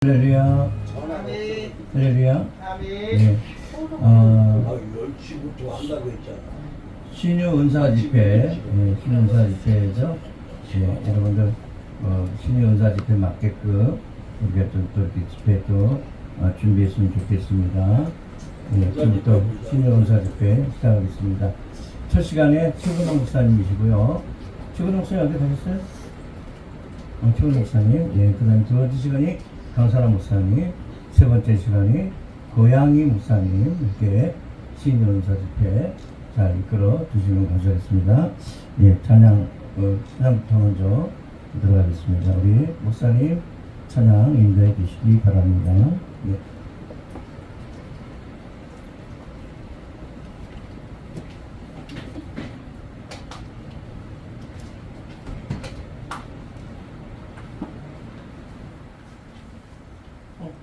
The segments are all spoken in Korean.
할렐루야. 할렐루야. 네. 10시부터 한다고 했잖아. 신유 은사 집회, 신유 은사 집회에서 여러분들 신유 은사 집회 맞게끔 우리가 또 이렇게 집회 또 준비했으면 좋겠습니다. 지금부터 신유 은사 집회 시작하겠습니다. 첫 시간에 최근호 목사님이시고요. 최근호 목사님 어디 가셨어요? 최근호 목사님. 그 다음에 두 번째 시간이 강사람 목사님, 세 번째 시간이 고양이 목사님, 이렇게 신유 은사 집회 잘 이끌어 주시면 감사하겠습니다. 찬양부터 먼저 들어가겠습니다. 우리 목사님 찬양 인도해 주시기 바랍니다.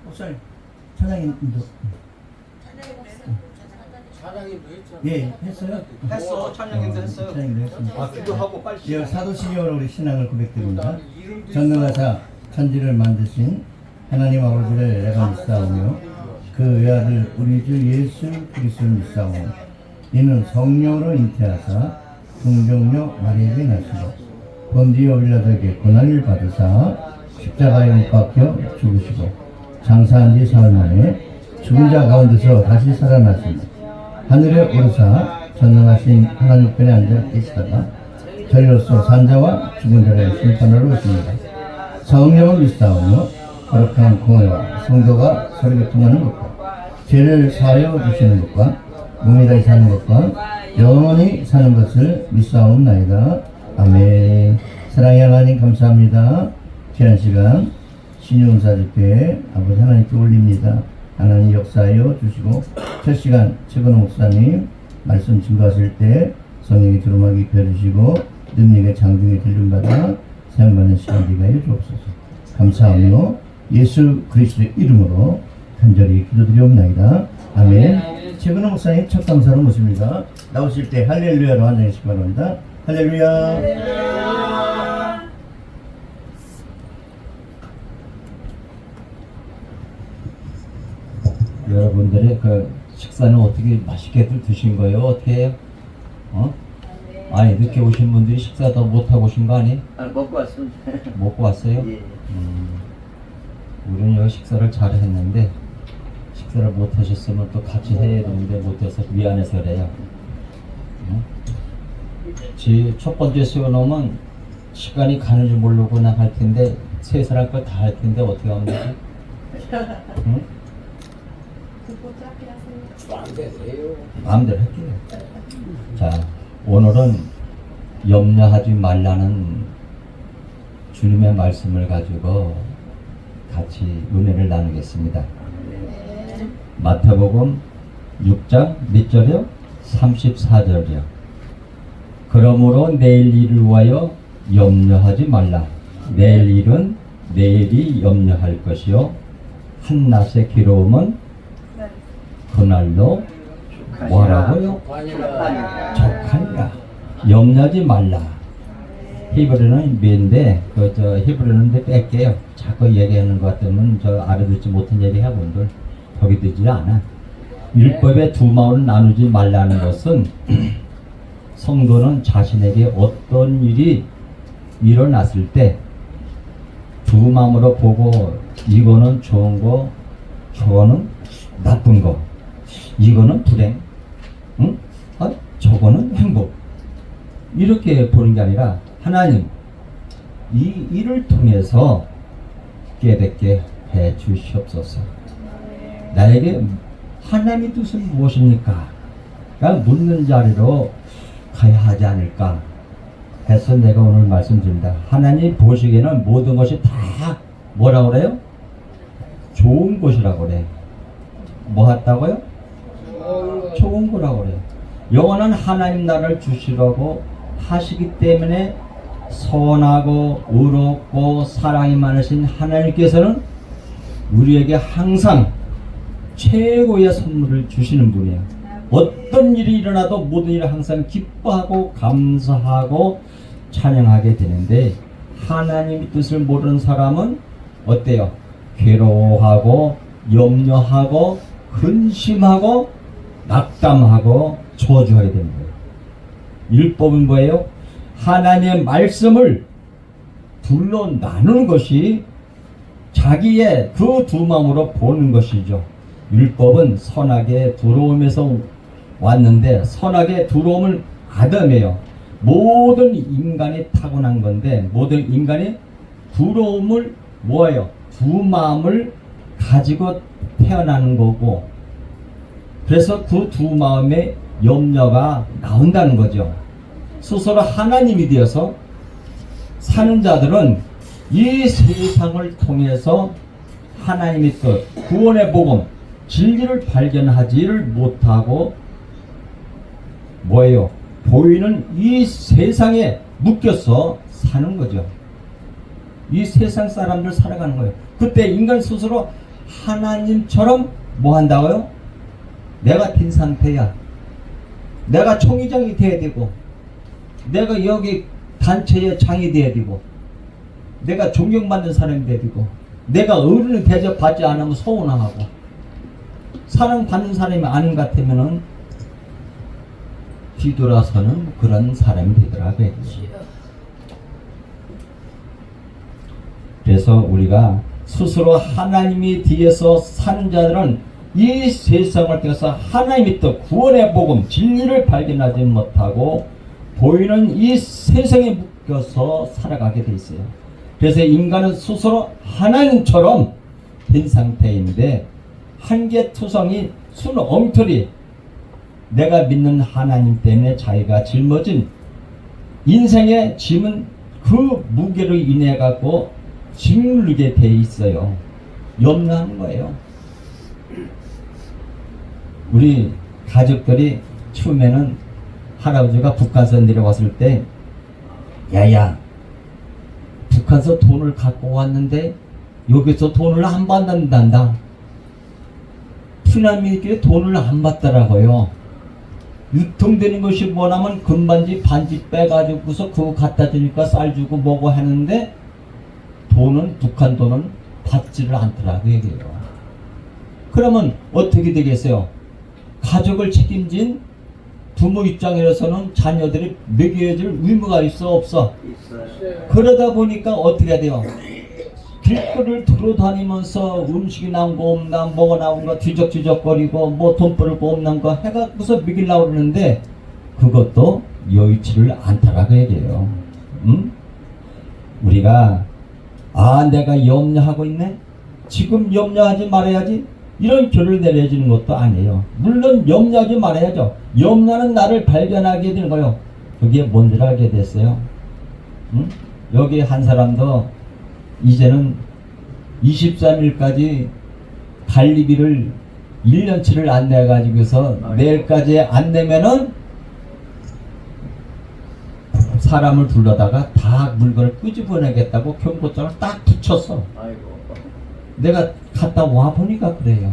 목사님 찬양 인도. 사장님도 했잖아. 했어요? 했어. 찬양인도 했어요. 찬양인도 했습니다. 기도하고 빨리 사도신경으로 우리 신앙을 고백드립니다. 전능하사 천지를 만드신 하나님 아버지를 내가 믿사오며 그 외아들 우리 주 예수 그리스도를 믿사오며 이는 성령으로 잉태하사 동정녀 마리아에게 나시고 본디오 빌라도에게 고난을 받으사 십자가에 못 박혀 죽으시고 장사한 지 사흘 만에 죽은 자 가운데서 다시 살아나시며 하늘에 오르사 전능하신 하나님 편에 앉아 계시다가 저희로서 산자와 죽은 자를 심판하러 오십니다. 성령을 믿사오며 거룩한 공회와 성도가 서로 교통하는 것과 죄를 사하여 주시는 것과 몸이 다시 사는 것과 영원히 사는 것을 믿사옵나이다. 아멘. 사랑의 하나님 감사합니다. 귀한 시간 신유 은사 집회에 아버지 하나님께 올립니다. 하나님 역사하여 주시고 첫 시간 최근호 목사님 말씀 증거하실 때 성령이 두루마기 펴주시고 능력의 장중에 들림받아 사용받는 시간 되게 하여 주옵소서. 감사하며 예수 그리스도의 이름으로 간절히 기도드리옵나이다. 아멘. 최근호 목사님 첫 강사로 모십니다. 나오실 때 할렐루야로 환영하시기 바랍니다. 할렐루야. 여러분들의 그 식사는 어떻게 맛있게들 드신 거예요? 어떻게 해요? 아니 늦게 오신 분들이 식사 더 못하고 오신 거 아니에요? 먹고 왔습니다. 먹고 왔어요? 예. 우리는 여기 식사를 잘 했는데 식사를 못 하셨으면 또 같이 해야 되는데 못해서 미안해서 그래요. 첫 번째 세워놓으면 시간이 가는 줄 모르고 그냥 할 텐데 세 사람 거 다 할 텐데 어떻게 하면 되지? 응? 마음대로 할게요. 자, 오늘은 염려하지 말라는 주님의 말씀을 가지고 같이 은혜를 나누겠습니다. 마태복음 6장 몇 절이요? 34절이요. 그러므로 내일 일을 위하여 염려하지 말라. 내일 일은 내일이 염려할 것이요 한낮의 괴로움은 그날로 뭐라고요? 족하니라. 염려하지 말라. 히브리는 몇인데 히브리는 뺄게요. 자꾸 얘기하는 것 같으면 알아듣지 못한 얘기 해본들 거기 듣지 않아. 율법의 두 마음을 나누지 말라는 것은 성도는 자신에게 어떤 일이 일어났을 때 두 마음으로 보고 이거는 좋은 거, 저거는 나쁜 거, 이거는 불행, 저거는 행복, 이렇게 보는 게 아니라 하나님 이 일을 통해서 깨닫게 해 주시옵소서. 나에게 하나님의 뜻은 무엇입니까? 묻는 자리로 가야 하지 않을까 해서 내가 오늘 말씀드립니다. 하나님 보시기에는 모든 것이 다 뭐라고 그래요? 좋은 것이라고 그래. 뭐 했다고요? 좋은 거라고 그래요. 영원한 하나님 나라를 주시려고 하시기 때문에 선하고 의롭고 사랑이 많으신 하나님께서는 우리에게 항상 최고의 선물을 주시는 분이에요. 어떤 일이 일어나도 모든 일을 항상 기뻐하고 감사하고 찬양하게 되는데 하나님의 뜻을 모르는 사람은 어때요? 괴로워하고 염려하고 근심하고 낙담하고 저주해야 되는 거예요. 율법은 뭐예요? 하나님의 말씀을 둘로 나누는 것이 자기의 그 두 마음으로 보는 것이죠. 율법은 선악의 두려움에서 왔는데 선악의 두려움을 아담이에요. 모든 인간이 타고난 건데 모든 인간이 두려움을 뭐예요? 두 마음을 가지고 태어나는 거고 그래서 그 두 마음의 염려가 나온다는 거죠. 스스로 하나님이 되어서 사는 자들은 이 세상을 통해서 하나님의 뜻, 구원의 복음, 진리를 발견하지를 못하고 뭐예요? 보이는 이 세상에 묶여서 사는 거죠. 이 세상 사람들 살아가는 거예요. 그때 인간 스스로 하나님처럼 뭐 한다고요? 내가 빈 상태야. 내가 총회장이 돼야 되고 내가 여기 단체의 장이 돼야 되고 내가 존경받는 사람이 돼야 되고 내가 어른을 대접받지 않으면 서운하고 사랑받는 사람이 아닌 것 같으면은 뒤돌아서는 그런 사람이 되더라고요. 그래서 우리가 스스로 하나님이 뒤에서 사는 자들은 이 세상을 통해서 하나님의 뜻, 구원의 복음, 진리를 발견하지 못하고 보이는 이 세상에 묶여서 살아가게 돼 있어요. 그래서 인간은 스스로 하나님처럼 된 상태인데 한계투성이 순엉터리 내가 믿는 하나님 때문에 자기가 짊어진 인생의 짐은 그 무게로 인해 갖고 짓누르게 돼 있어요. 염려하는 거예요. 우리 가족들이 처음에는 할아버지가 북한서 내려왔을 때 야야 북한서 돈을 갖고 왔는데 여기서 돈을 안 받는단다. 피난민에게 돈을 안 받더라고요. 유통되는 것이 뭐냐면 금반지 반지 빼가지고서 그거 갖다 주니까 쌀 주고 뭐고 하는데 돈은 북한 돈은 받지를 않더라고요. 얘기해요. 그러면 어떻게 되겠어요? 가족을 책임진 부모 입장에서는 자녀들이 먹여야 될 의무가 있어 없어? 그러다 보니까 어떻게 해야 돼요? 길거리를 돌아다니면서 음식이 나온 거 없나 뭐가 나온 거 뒤적뒤적거리고 뭐 돈벌을 거 없는 거 해갖고서 먹이려고 그러는데 그것도 여의치를 않다라고 얘기해요. 응? 우리가 내가 염려하고 있네? 지금 염려하지 말아야지 이런 결을 내려주는 것도 아니에요. 물론 염려하지 말아야죠. 염려는 나를 발견하게 되는 거예요. 그게 뭔지를 알게 됐어요. 응? 여기 한 사람도 이제는 23일까지 관리비를 1년치를 안 내가지고서 내일까지 안 내면은 사람을 불러다가 다 물건을 끄집어내겠다고 경고장을 딱 붙였어. 내가 갔다 와 보니까 그래요.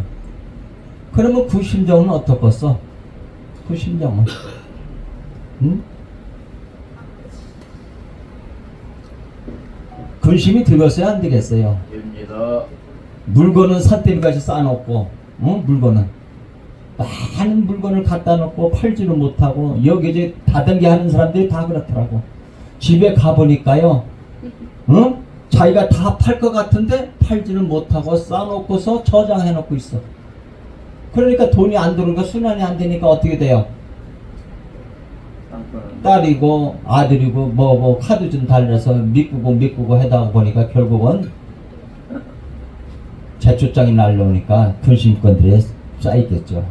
그러면 그 심정은 어떻겠어? 그 심정은 응? 근심이 들었어야 안 되겠어요. 물건은 산더미같이 쌓아놓고 물건은 많은 물건을 갖다 놓고 팔지를 못하고 여기저기 다단계 하는 사람들이 다 그렇더라고. 집에 가보니까요 자기가 다 팔 것 같은데 팔지는 못하고 쌓아놓고서 저장해놓고 있어. 그러니까 돈이 안 들어오니까 순환이 안 되니까 어떻게 돼요? 딸이고 아들이고 뭐 카드 좀 달려서 믿고 하다 보니까 결국은 제초장이 날라오니까 근심권들이 쌓이겠죠.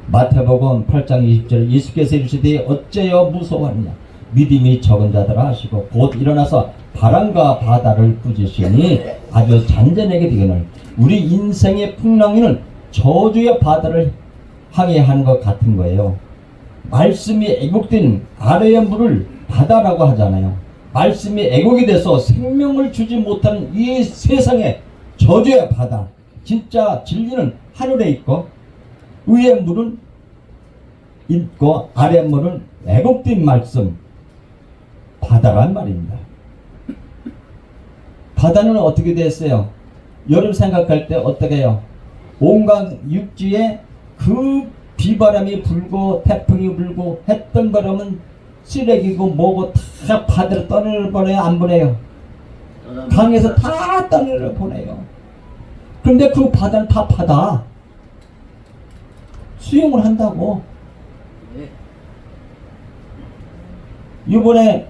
마태복음 8장 20절 예수께서 이르시되 어째여 무서워하느냐 믿음이 적은 자들아 하시고 곧 일어나서 바람과 바다를 꾸짖으시니 아주 잔잔하게 되기를. 우리 인생의 풍랑이는 저주의 바다를 항해하는 것 같은 거예요. 말씀이 애곡된 아래의 물을 바다라고 하잖아요. 말씀이 애곡이 돼서 생명을 주지 못하는 이 세상의 저주의 바다. 진짜 진리는 하늘에 있고 위의 물은 있고 아래 물은 애곡된 말씀 바다란 말입니다. 바다는 어떻게 됐어요? 여름 생각할 때 어떻게 해요? 온갖 육지에 그 비바람이 불고 태풍이 불고 했던 바람은 쓰레기고 뭐고 다 바다로 떠내려보내요? 안 보내요? 강에서 다 떠내려보내요. 그런데 그 바다는 다 바다. 수영을 한다고. 이번에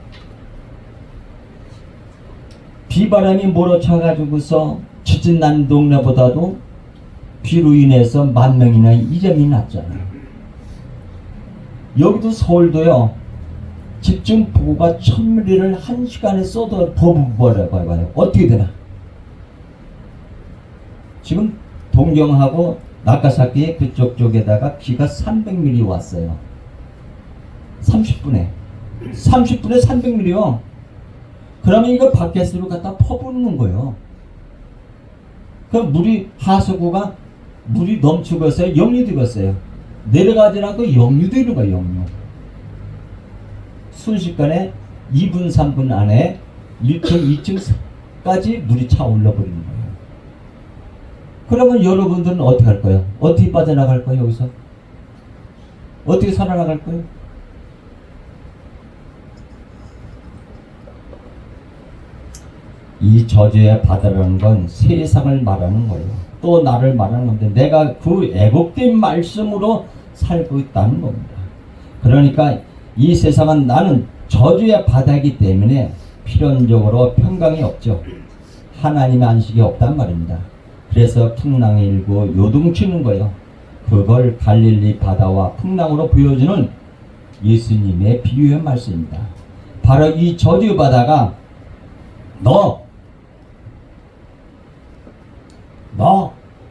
비바람이 몰아쳐가지고서 지진 난 동네보다도 비로 인해서 10,000명이나 이점이 났잖아요. 여기도 서울도요. 집중 폭우가 1000mm를 1시간에 쏟아 버려고 해봐요. 어떻게 되나? 지금 동경하고 나가사키 그쪽 쪽에다가 비가 300mm 왔어요. 30분에 300mm요. 그러면 이거 바켓으로 갖다 퍼붓는 거예요. 그 물이 하수구가 물이 넘치고 있어요. 역류되고 있어요. 내려가지 않고 역류되는 거예요. 역류. 순식간에 2분 3분 안에 1층 2층까지 물이 차 올라버리는 거예요. 그러면 여러분들은 어떻게 할 거예요? 어떻게 빠져나갈 거예요? 여기서 어떻게 살아나갈 거예요? 이 저주의 바다라는 건 세상을 말하는 거예요. 또 나를 말하는 건데 내가 그 애곡된 말씀으로 살고 있다는 겁니다. 그러니까 이 세상은 나는 저주의 바다이기 때문에 필연적으로 평강이 없죠. 하나님의 안식이 없단 말입니다. 그래서 풍랑이 일고 요동치는 거예요. 그걸 갈릴리 바다와 풍랑으로 보여주는 예수님의 비유의 말씀입니다. 바로 이 저주 바다가 너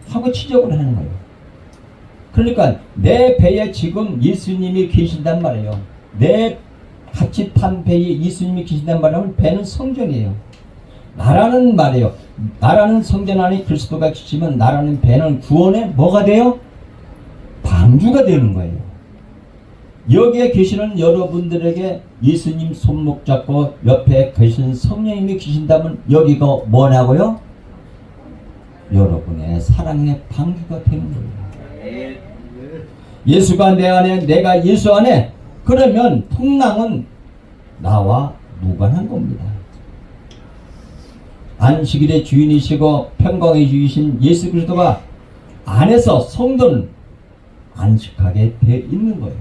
하고 지적을 하는 거예요. 그러니까 내 배에 지금 예수님이 계신단 말이에요. 내 같이 탄 배에 예수님이 계신단 말이면 배는 성전이에요. 나라는 말이에요. 나라는 성전 안에 그리스도가 계시면 나라는 배는 구원의 뭐가 돼요? 방주가 되는 거예요. 여기에 계시는 여러분들에게 예수님 손목 잡고 옆에 계신 성령님이 계신다면 여기가 뭐냐고요? 여러분의 사랑의 방주가 되는 거예요. 예수가 내 안에 내가 예수 안에 그러면 풍랑은 나와 무관한 겁니다. 안식일의 주인이시고 평강의 주이신 예수 그리스도가 안에서 성도는 안식하게 되어 있는 거예요.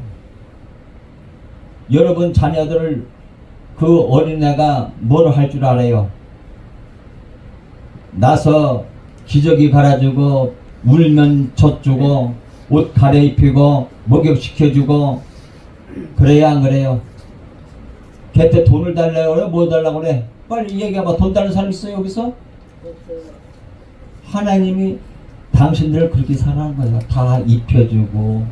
여러분 자녀들을 그 어린애가 뭘 할 줄 알아요? 나서 기저귀 갈아주고 울면 젖주고 옷 갈아입히고 목욕시켜주고 그래야 안 그래요? 걔한테 돈을 달라고 그래? 뭐 달라고 그래? 빨리 얘기해봐. 돈 다른 사람 있어요 여기서? 하나님이 당신들을 그렇게 사랑한 거예요. 다 입혀주고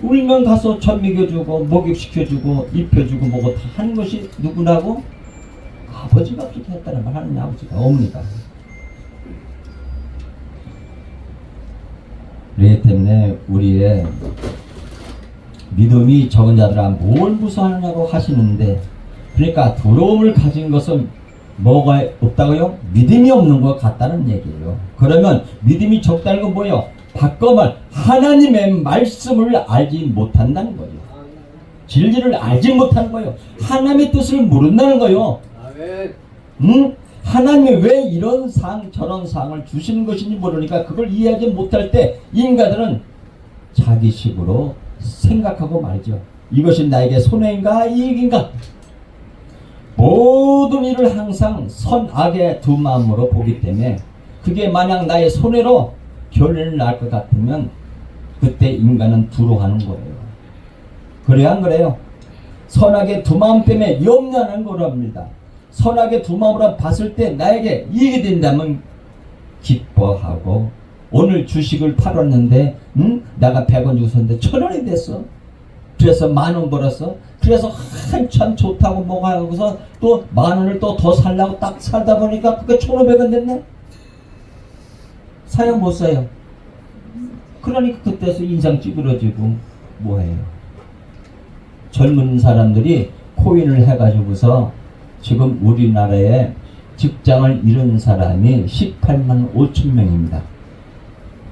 울면 가서 젖 먹여주고 목욕시켜주고 입혀주고 뭐고 다 하는 것이 누구라고? 아버지가 그렇게 했다는 말. 하느님 아버지가 어머니가. 그렇기 때문에 우리의 믿음이 적은 자들아 뭘 무서워하느냐고 하시는데, 그러니까 두려움을 가진 것은 뭐가 없다고요? 믿음이 없는 것 같다는 얘기예요. 그러면 믿음이 적다는 건 뭐예요? 바꿔말 하나님의 말씀을 알지 못한다는 거예요. 진리를 알지 못하는 거예요. 하나님의 뜻을 모른다는 거예요. 응? 하나님이 왜 이런 상 저런 상을 주시는 것인지 모르니까 그걸 이해하지 못할 때 인간들은 자기식으로 생각하고 말이죠. 이것이 나에게 손해인가 이익인가? 모든 일을 항상 선악의 두 마음으로 보기 때문에 그게 만약 나의 손해로 결론을 날 것 같으면 그때 인간은 두려워하는 거예요. 그래야 안 그래요? 선악의 두 마음 때문에 염려하는 거랍니다. 선악의 두 마음으로 봤을 때 나에게 이익이 된다면 기뻐하고, 오늘 주식을 팔았는데 내가 100원 주고 샀는데 1,000원이 됐어. 그래서 10,000원 벌었어. 그래서 한참 좋다고 뭐가 하고서 또 10,000원을 또 더 살려고 딱 살다 보니까 그게 1,500원 됐네. 사요 못 사요? 그러니까 그때서 인상 찌그러지고 뭐해요? 젊은 사람들이 코인을 해가지고서 지금 우리나라에 직장을 잃은 사람이 18만 5천 명입니다.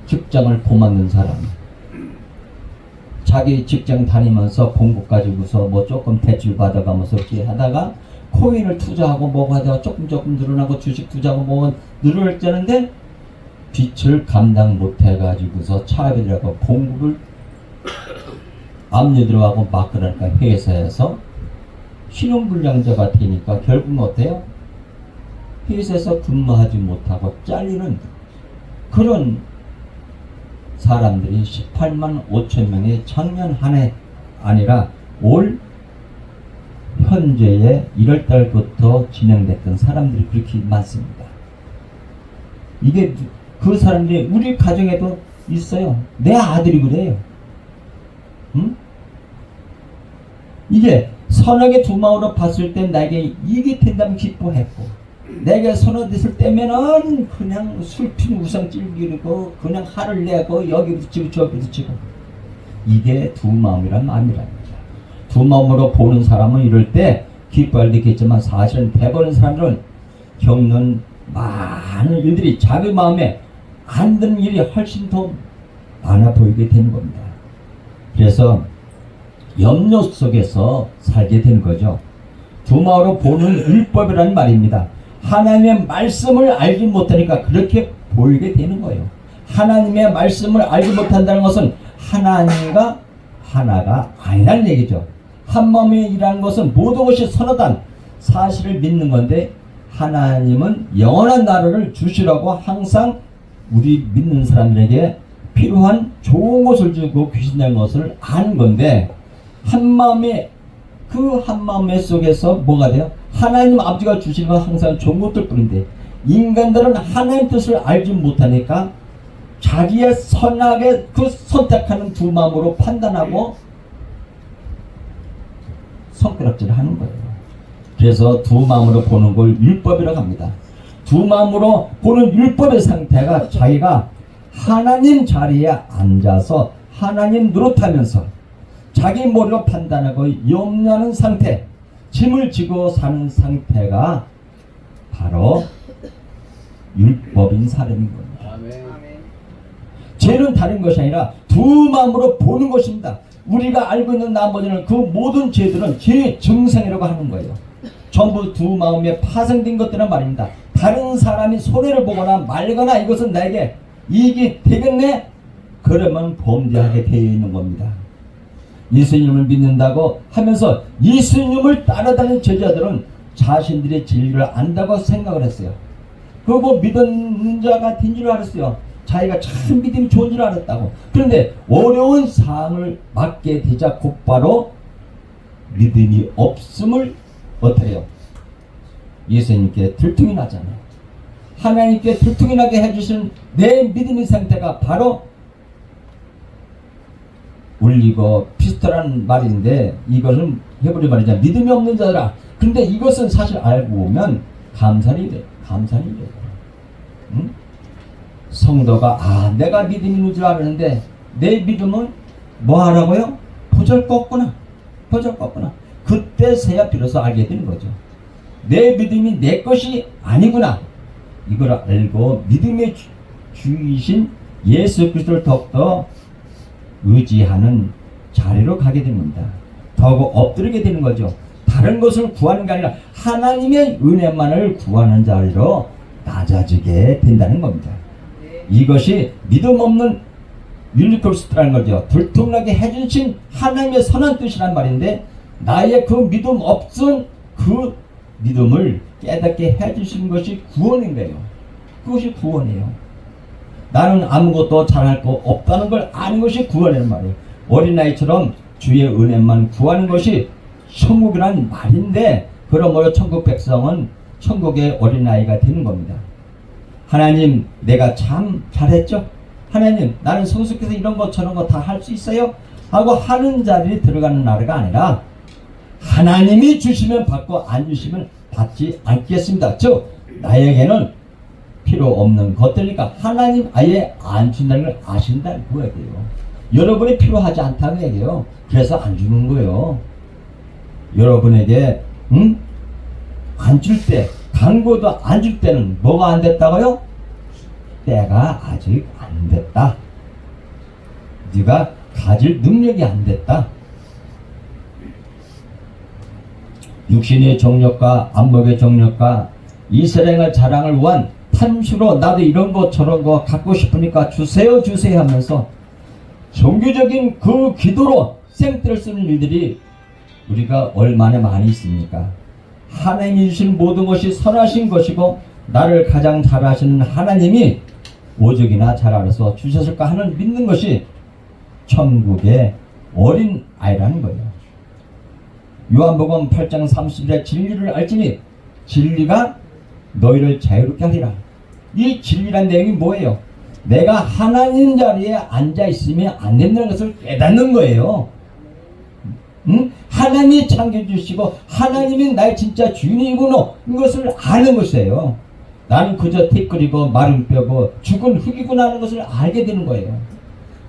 직장을 고만둔 사람. 자기 직장 다니면서 봉급 가지고서 뭐 조금 대출 받아가면서 이렇게 하다가 코인을 투자하고 뭐고 하다가 조금 늘어나고 주식 투자하고 뭐 늘어났자는데 빚을 감당 못 해가지고서 차압이라고 봉급을 압류 들어가고 막 그러니까 회사에서 신용불량자가 되니까 결국은 어때요? 회사에서 근무하지 못하고 잘리는 그런 사람들이 18만 5천 명이 작년 한 해 아니라 올 현재의 1월 달부터 진행됐던 사람들이 그렇게 많습니다. 이게 그 사람들이 우리 가정에도 있어요. 내 아들이 그래요. 응? 이게 선하게 두 마음으로 봤을 때 나에게 이익이 된다면 기뻐했고 내게 선호됐을 때면은 그냥 술핀 우상 찔기고 그냥 화를 내고 여기 붙이고 저기 붙이고 이게 두 마음이란 마음이랍니다. 두 마음으로 보는 사람은 이럴 때 기뻐할 때 있겠지만 사실은 대부분 사람들은 겪는 많은 일들이 자기 마음에 안 드는 일이 훨씬 더 많아 보이게 되는 겁니다. 그래서 염려 속에서 살게 되는 거죠. 두 마음으로 보는 율법이라는 말입니다. 하나님의 말씀을 알지 못하니까 그렇게 보이게 되는 거예요. 하나님의 말씀을 알지 못한다는 것은 하나님과 하나가 아니라는 얘기죠. 한마음이라는 것은 모든 것이 선하다는 사실을 믿는 건데 하나님은 영원한 나라를 주시라고 항상 우리 믿는 사람들에게 필요한 좋은 것을 주고 계신다는 것을 아는 건데 한마음에 그 한마음 속에서 뭐가 돼요? 하나님 아버지가 주시는 건 항상 좋은 것들 뿐인데 인간들은 하나님 뜻을 알지 못하니까 자기의 선하게 그 선택하는 두 마음으로 판단하고 손가락질을 하는 거예요. 그래서 두 마음으로 보는 걸 율법이라고 합니다. 두 마음으로 보는 율법의 상태가 자기가 하나님 자리에 앉아서 하나님 노릇하면서 자기 머리로 판단하고 염려하는 상태, 짐을 지고 사는 상태가 바로 율법인 사람인 겁니다. 아멘. 죄는 다른 것이 아니라 두 마음으로 보는 것입니다. 우리가 알고 있는 나머지는 그 모든 죄들은 죄의 증상이라고 하는 거예요. 전부 두 마음에 파생된 것들은 말입니다. 다른 사람이 손해를 보거나 말거나 이것은 나에게 이익이 되겠네? 그러면 범죄하게 되어 있는 겁니다. 예수님을 믿는다고 하면서 예수님을 따라다니는 제자들은 자신들의 진리를 안다고 생각을 했어요. 그리고 믿은 자가 된 줄 알았어요. 자기가 참 믿음이 좋은 줄 알았다고. 그런데 어려운 상황을 맞게 되자 곧바로 믿음이 없음을 어떻게 해요? 예수님께 들통이 나잖아요. 하나님께 들통이 나게 해주신 내 믿음의 상태가 바로 울리고 피스토라는 말인데 이것은 해버리 말이죠. 믿음이 없는 자들아. 근데 이것은 사실 알고 보면 감사리래. 응? 성도가 내가 믿음이 있는 줄 알았는데 내 믿음은 뭐 하라고요? 보잘것구나. 그때서야 비로소 알게 되는 거죠. 내 믿음이 내 것이 아니구나. 이걸 알고 믿음의 주이신 예수 그리스도를 더욱더 의지하는 자리로 가게 됩니다. 더욱 엎드리게 되는 거죠. 다른 것을 구하는 게 아니라 하나님의 은혜만을 구하는 자리로 낮아지게 된다는 겁니다. 이것이 믿음 없는 율리콜스트라는 거죠. 들통나게 해주신 하나님의 선한 뜻이란 말인데 나의 그 믿음 없은 그 믿음을 깨닫게 해주신 것이 구원인 거예요. 그것이 구원이에요. 나는 아무것도 잘할 거 없다는 걸 아는 것이 구원이란 말이에요. 어린아이처럼 주의 은혜만 구하는 것이 천국이란 말인데 그러므로 천국 백성은 천국의 어린아이가 되는 겁니다. 하나님 내가 참 잘했죠? 하나님 나는 성숙해서 이런 거 저런 거 다 할 수 있어요? 하고 하는 자리에 들어가는 나라가 아니라 하나님이 주시면 받고 안 주시면 받지 않겠습니다. 즉 나에게는 필요 없는 것들이니까 하나님 아예 안 준다는 걸 아신다는 거예요. 여러분이 필요하지 않다는 얘기예요. 그래서 안 주는 거예요. 여러분에게 안 줄 때 강구도 안 줄 때는 뭐가 안 됐다고요? 때가 아직 안 됐다. 네가 가질 능력이 안 됐다. 육신의 정력과 안목의 정력과 이스라엘 자랑을 위한 탐심으로 나도 이런 거 저런 거 갖고 싶으니까 주세요 주세요 하면서 종교적인 그 기도로 생떼를 쓰는 일들이 우리가 얼마나 많이 있습니까? 하나님이 주신 모든 것이 선하신 것이고 나를 가장 잘 아시는 하나님이 오죽이나 잘 알아서 주셨을까 하는 믿는 것이 천국의 어린 아이라는 거예요. 요한복음 8장 30절에 진리를 알지니 진리가 너희를 자유롭게 하리라. 이 진리란 내용이 뭐예요? 내가 하나님 자리에 앉아 있으면 안 된다는 것을 깨닫는 거예요. 응? 하나님이 창조주시고 하나님이 나의 진짜 주인이구나 이것을 아는 것이에요. 나는 그저 티끌이고 마른 뼈고 죽은 흙이구나 하는 것을 알게 되는 거예요.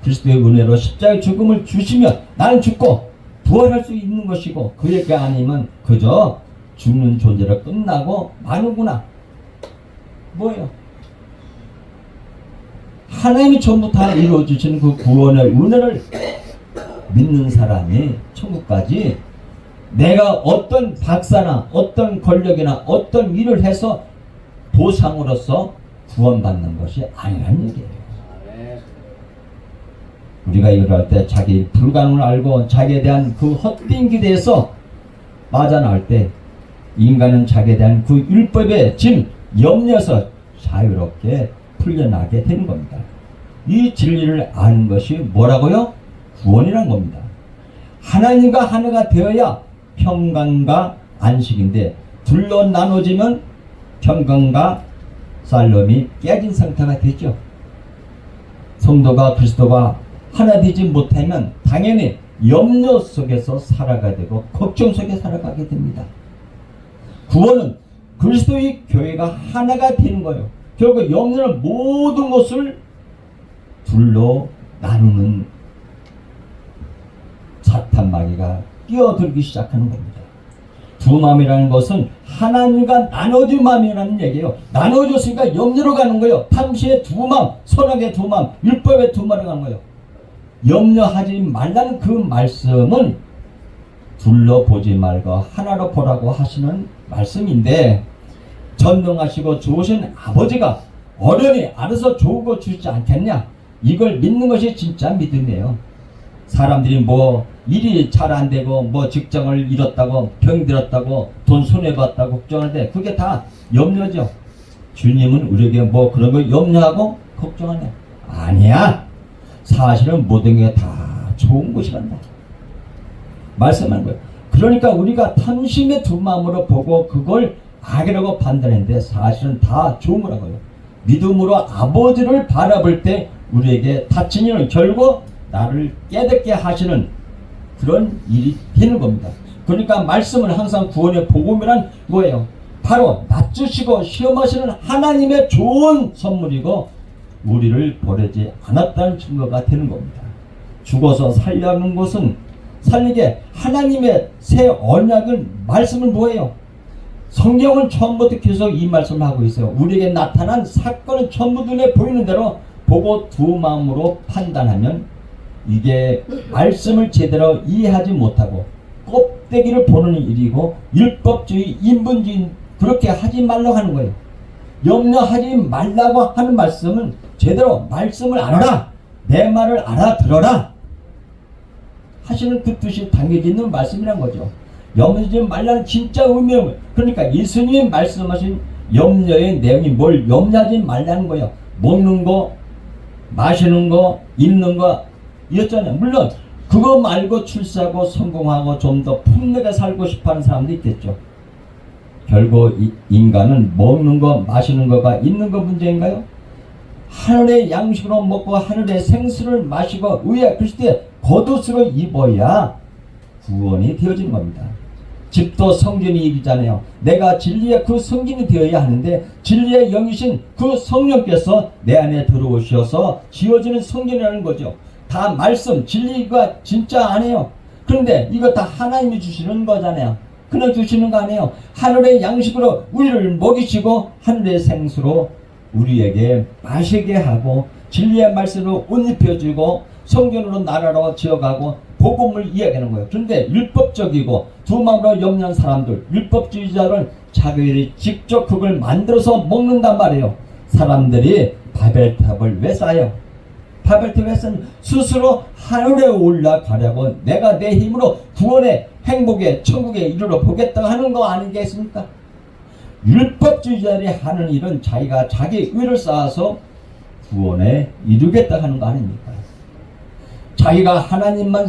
그리스도의 은혜로 십자가의 죽음을 주시면 나는 죽고 부활할 수 있는 것이고 그에게 아니면 그저 죽는 존재로 끝나고 마는구나. 뭐예요? 하나님이 전부 다 이루어주시는 그 구원의 은혜를 믿는 사람이 천국까지 내가 어떤 박사나 어떤 권력이나 어떤 일을 해서 보상으로서 구원받는 것이 아니라는 얘기예요. 우리가 이걸 할 때 자기 불가능을 알고 자기에 대한 그 헛된 기대에서 빠져나올 때 인간은 자기에 대한 그 율법의 짐, 염려에서 자유롭게 풀려나게 되는 겁니다. 이 진리를 아는 것이 뭐라고요? 구원이란 겁니다. 하나님과 하나가 되어야 평강과 안식인데 둘로 나눠지면 평강과 살롬이 깨진 상태가 되죠. 성도가 그리스도가 하나 되지 못하면 당연히 염려 속에서 살아가게 되고 걱정 속에 살아가게 됩니다. 구원은 그리스도의 교회가 하나가 되는 거예요. 결국 염려는 모든 것을 둘로 나누는 사탄 마귀가 끼어들기 시작하는 겁니다. 두 마음이라는 것은 하나님과 나눠진 마음이라는 얘기예요. 나눠졌으니까 염려로 가는 거예요. 탐시의 두 마음, 선악의 두 마음, 율법의 두 마음으로 가는 거예요. 염려하지 말라는 그 말씀은 둘러 보지 말고 하나로 보라고 하시는 말씀인데 전능하시고 좋으신 아버지가 어른이 알아서 좋은 거 주지 않겠냐? 이걸 믿는 것이 진짜 믿음이에요. 사람들이 뭐 일이 잘 안 되고 뭐 직장을 잃었다고 병들었다고 돈 손해봤다고 걱정하는데 그게 다 염려죠. 주님은 우리에게 뭐 그런 거 염려하고 걱정하냐? 아니야. 사실은 모든 게 다 좋은 것이란다. 말씀하는 거예요. 그러니까 우리가 탐심의 두 마음으로 보고 그걸 악이라고 판단했는데 사실은 다 좋은 거라고요. 믿음으로 아버지를 바라볼 때 우리에게 다친 일은 결국 나를 깨닫게 하시는 그런 일이 되는 겁니다. 그러니까 말씀은 항상 구원의 복음이란 뭐예요? 바로 낮추시고 시험하시는 하나님의 좋은 선물이고 우리를 버리지 않았다는 증거가 되는 겁니다. 죽어서 살려는 것은 살리게 하나님의 새 언약은 말씀은 뭐예요? 성경은 처음부터 계속 이 말씀을 하고 있어요. 우리에게 나타난 사건은 전부 눈에 보이는 대로 보고 두 마음으로 판단하면 이게 말씀을 제대로 이해하지 못하고 껍데기를 보는 일이고 율법주의, 인본주의 그렇게 하지 말라고 하는 거예요. 염려하지 말라고 하는 말씀은 제대로 말씀을 알아라. 내 말을 알아들어라. 하시는 그 뜻이 담겨져 있는 말씀이란 거죠. 염려하지 말라는 진짜 의미는 그러니까 예수님이 말씀하신 염려의 내용이 뭘 염려하지 말라는 거예요. 먹는 거, 마시는 거, 입는 거 이었잖아요. 물론 그거 말고 출세하고 성공하고 좀 더 풍요하게 살고 싶어하는 사람도 있겠죠. 결국 인간은 먹는 거, 마시는 거가 있는 거 문제인가요? 하늘의 양식으로 먹고 하늘의 생수를 마시고 의의 그리스도의 겉옷으로 입어야 구원이 되어지는 겁니다. 집도 성전이 일이잖아요. 내가 진리의 그 성전이 되어야 하는데 진리의 영이신 그 성령께서 내 안에 들어오셔서 지어지는 성전이라는 거죠. 다 말씀, 진리가 진짜 아니에요. 그런데 이거 다 하나님이 주시는 거잖아요. 그냥 주시는 거 아니에요. 하늘의 양식으로 우리를 먹이시고 하늘의 생수로 우리에게 마시게 하고 진리의 말씀으로 옷 입혀주고 성전으로 나라로 지어가고 복음을 이야기하는 거예요. 그런데 율법적이고 두 마음으로 염려한 사람들, 율법주의자를 자기들이 직접 그걸 만들어서 먹는단 말이에요. 사람들이 바벨탑을 왜 쌓아요? 바벨탑 왜 쌓는? 스스로 하늘에 올라가려고 내가 내 힘으로 구원의 행복의 천국에 이르러 보겠다 하는 거 아니겠습니까? 율법주의자들이 하는 일은 자기가 자기 의를 쌓아서 구원에 이루겠다 하는 거 아닙니까? 자기가 하나님만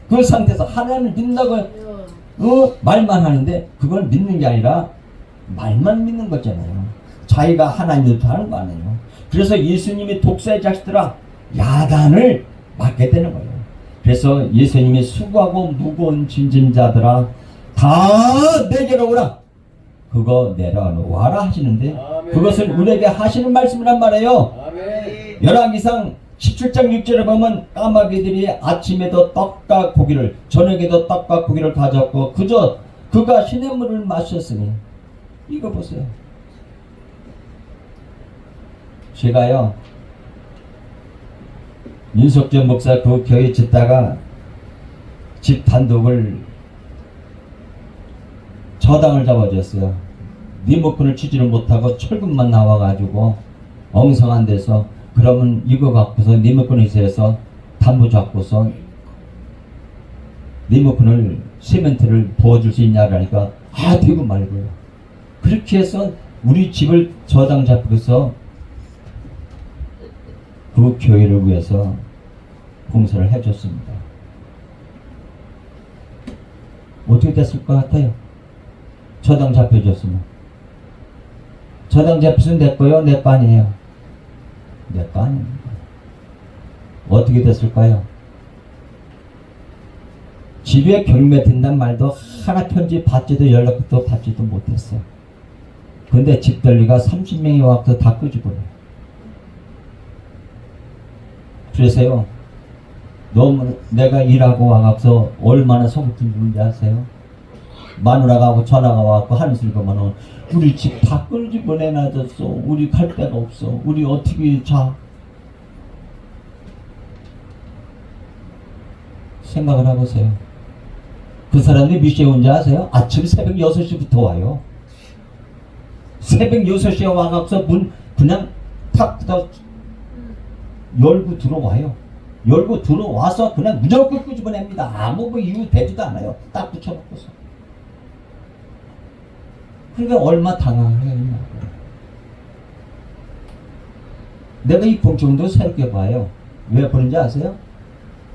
그 상태에서 하나님을 믿는다고 말만 하는데 그걸 믿는 게 아니라 말만 믿는 거잖아요. 자기가 하나님을 하는 거 아니에요. 그래서 예수님이 독사의 자식들아 야단을 맞게 되는 거예요. 그래서 예수님이 수고하고 무거운 짐진 자들아 다 내게로 오라. 그거 내려놓아라 하시는데 아멘. 그것을 우리에게 하시는 말씀이란 말이에요. 아멘. 열왕기상 17장 6절에 보면 까마귀들이 아침에도 떡과 고기를 저녁에도 떡과 고기를 가져왔고 그저 그가 시냇물을 마셨으니 이거 보세요. 제가요 윤석전 목사 그 교회 짓다가 집 단독을 저당을 잡아줬어요. 리모컨을 치지를 못하고 철근만 나와가지고 엉성한 데서 그러면 이거 갖고서 리모컨을 해서 담보 잡고서 리모컨을 시멘트를 부어줄 수 있냐라니까 되고 말고요. 그렇게 해서 우리 집을 저당 잡고서 그 교회를 위해서 봉사를 해줬습니다. 어떻게 됐을 것 같아요? 저당 잡혀줬으면. 저당 잡히면 내 거요? 내 거 아니에요? 내 거 아닙니다. 어떻게 됐을까요? 집에 경매 된단 말도 하나 편지 받지도 연락도 받지도 못했어. 근데 집들리가 30명이 와서 다 끄집어요. 그래서요, 너무 내가 일하고 와서 얼마나 속을 든지 아세요? 마누라가 하고 전화가 와갖고 하는 소리가 많아. 우리 집 다 끄집어내놔줬어. 우리 갈 데가 없어. 우리 어떻게 자? 생각을 해보세요. 그 사람들이 몇 시에 온지 아세요? 아침 새벽 6시부터 와요. 새벽 6시에 와갖고 문 그냥 탁 열고 들어와요. 열고 들어와서 그냥 무조건 끄집어냅니다. 아무 뭐 이유 되지도 않아요. 딱 붙여놓고서. 그러니까 얼마 당황해요. 내가 이 봉정도 새롭게 봐요. 왜 보는지 아세요?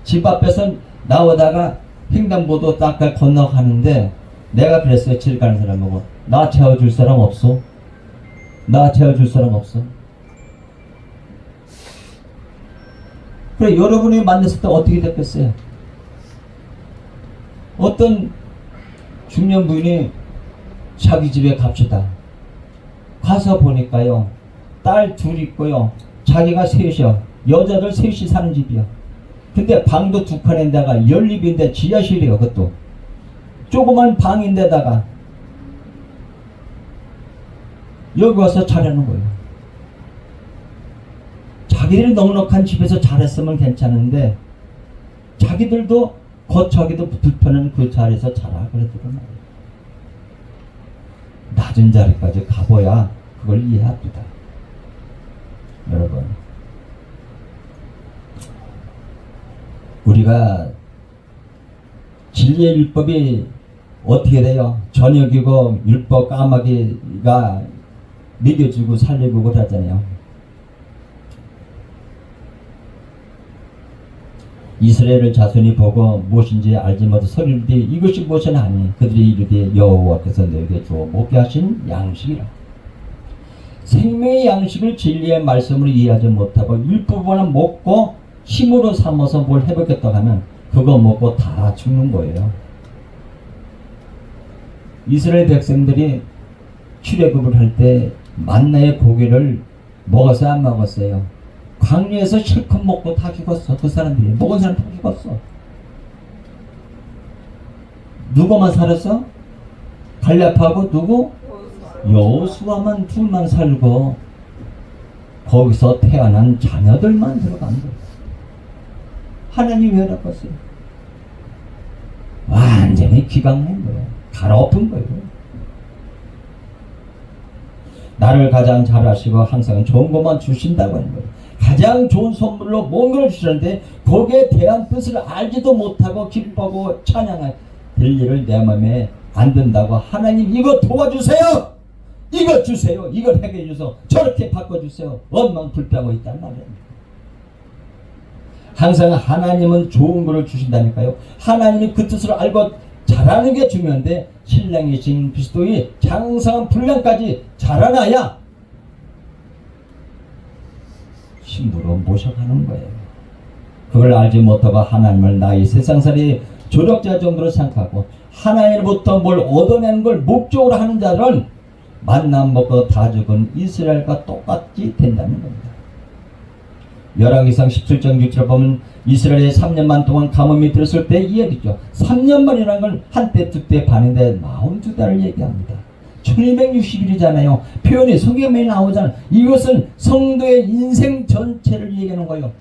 집 앞에서 나오다가 횡단보도 딱 건너가는데 내가 그랬어요. 길 가는 사람하고 나 채워줄 사람 없어? 나 채워줄 사람 없어? 그래 여러분이 만났을 때 어떻게 됐겠어요? 어떤 중년 부인이 자기 집에 갑시다. 가서 보니까요. 딸 둘 있고요. 자기가 셋이요. 여자들 셋이 사는 집이요. 근데 방도 두 칸인데다가 연립인데 지하실이에요. 그것도. 조그만 방인데다가 여기 와서 자려는 거예요. 자기들이 넉넉한 집에서 잘했으면 괜찮은데 자기들도 거처하기도 불편한 그 자리에서 자라 그러더라고요. 낮은 자리까지 가봐야 그걸 이해합니다. 여러분 우리가 진리의 율법이 어떻게 돼요? 저녁이고 율법 까마귀가 먹여주고 살려주고 그러잖아요. 이스라엘 자손이 보고 무엇인지 알지 못해 서리르되 이것이 무엇은 아니 그들이 이르되 여호와께서 너에게 주어 먹게 하신 양식이라. 생명의 양식을 진리의 말씀으로 이해하지 못하고 율법을 먹고 힘으로 삼아서 뭘 해보겠다고 하면 그거 먹고 다 죽는 거예요. 이스라엘 백성들이 출애굽을 할 때 만나의 고기를 먹었어요? 안 먹었어요? 광야에서 실컷 먹고 다 죽었어. 그 사람들이 먹은 사람 다 죽었어. 누구만 살았어? 갈렙하고 누구? 여호수아만 둘만 살고 거기서 태어난 자녀들만 들어간 거예요. 하나님 왜 나빴어요? 완전히 기강한 거예요. 갈아엎은 거예요. 나를 가장 잘 아시고 항상 좋은 것만 주신다고 하는 거예요. 가장 좋은 선물로 뭔가를 주시는데 거기에 대한 뜻을 알지도 못하고 기뻐하고 찬양할 일을 내 마음에 안 든다고 하나님 이거 도와주세요. 이거 주세요. 이걸 해결해 주세요. 저렇게 바꿔주세요. 원망 불평하고 있단 말이에요. 항상 하나님은 좋은 것을 주신다니까요. 하나님이 그 뜻을 알고 잘하는 게 중요한데 신랑이신 그리스도의 장성한 분량까지 자라나야 신부로 모셔가는 거예요. 그걸 알지 못하고 하나님을 나의 세상살이 조력자 정도로 생각하고 하나님으로부터 뭘 얻어내는 걸 목적으로 하는 자들은 만남 먹고 다 죽은 이스라엘과 똑같이 된다는 겁니다. 열왕기상 17장 6절을 보면 이스라엘이 3년만 동안 가뭄이 들었을 때 이 얘기죠. 3년만이라는 건 한때 두때 반인데 42달을 얘기합니다. 1260일이잖아요. 표현이 성경에 나오잖아요. 이것은 성도의 인생 전체를 얘기하는 거예요.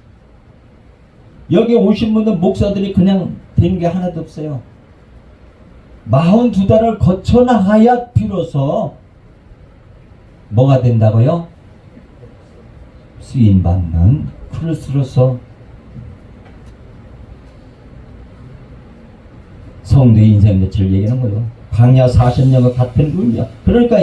여기 오신 분들 목사들이 그냥 된 게 하나도 없어요. 42달을 거쳐 나가야 비로소 뭐가 된다고요? 쓰임받는 그릇으로서 성도의 인생 자체를 얘기하는 거예요. 광야 40년과 같은 의미야. 그러니까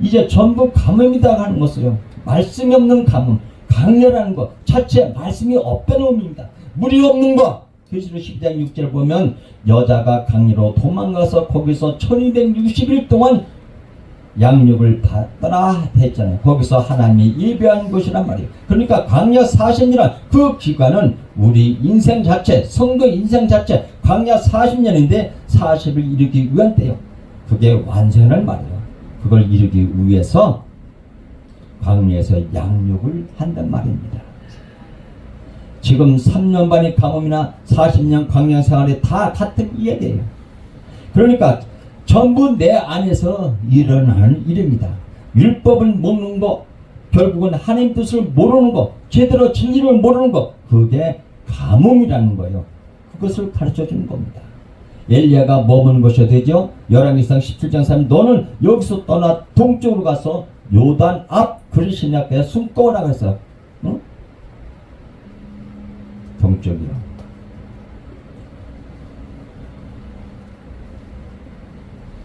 이제 전부 가뭄이다 하는 것이요. 말씀이 없는 가뭄, 강렬한 것 자체 말씀이 없다는 의미입니다. 물이 없는 것. 계시록 12장 6절 보면 여자가 강리로 도망가서 거기서 1260일 동안 양육을 받더라 했잖아요. 거기서 하나님이 예배한 것이란 말이에요. 그러니까 광야 40년이란 그 기간은 우리 인생 자체, 성도 인생 자체 광야 40년인데 40을 이루기 위한 때요. 그게 완성할 말이에요. 그걸 이루기 위해서 광야에서 양육을 한단 말입니다. 지금 3년 반의 가뭄이나 40년 광야 생활이 다 같은 이야기예요. 그러니까 전부 내 안에서 일어나는 일입니다. 율법을 모르는 거, 결국은 하나님 뜻을 모르는 거, 제대로 진리를 모르는 거, 그게 가뭄이라는 거예요. 그것을 가르쳐 주는 겁니다. 엘리야가 머무는 것이 되죠. 열왕기상 17장 3절 너는 여기서 떠나 동쪽으로 가서 요단 앞 그리시냐에 숨고 오라고 했어요. 응? 동쪽이요.